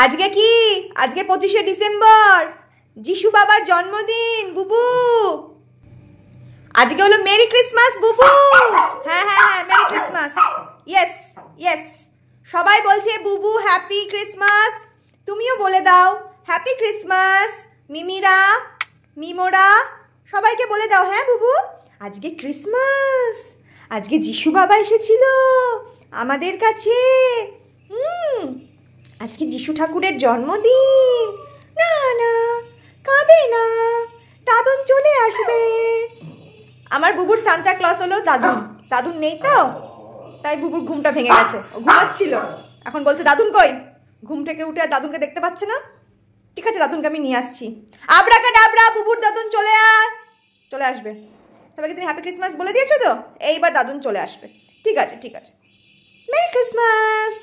আজকে কি? আজকে 25শে ডিসেম্বর, যিশু বাবার জন্মদিন বুবু। আজকে হলো মেরি ক্রিসমাস বুবু। হ্যাঁ হ্যাঁ হ্যাঁ, মেরি ক্রিসমাস। ইয়েস ইয়েস, সবাই বলছে বুবু হ্যাপি ক্রিসমাস। তুমিও বলে দাও হ্যাপি ক্রিসমাস। মিমিরা, মিমোরা, সবাইকে বলে দাও হ্যাঁ বুবু। আজকে ক্রিসমাস, আজকে যিশু বাবা এসেছিল আমাদের কাছে। আজকে যিশু ঠাকুরের জন্মদিন। না না, কাঁদে না, দাদুন চলে আসবে। আমার বুবুর সান্তা ক্লজ হলো দাদুন। দাদুন নেই তো, তাই বুবুর ঘুমটা ভেঙে গেছে। ও ঘুমাচ্ছিল, এখন বলছে দাদুন কই। ঘুম থেকে উঠে আর দাদুনকে দেখতে পাচ্ছে না। ঠিক আছে, দাদুনকে আমি নিয়ে আসছি। আবরাকাডাবরা, বুবুর দাদুন চলে আয়। চলে আসবে। সবাইকে তুমি হ্যাপি ক্রিসমাস বলে দিয়েছো তো, এইবার দাদুন চলে আসবে। ঠিক আছে ঠিক আছে, মেরি ক্রিসমাস।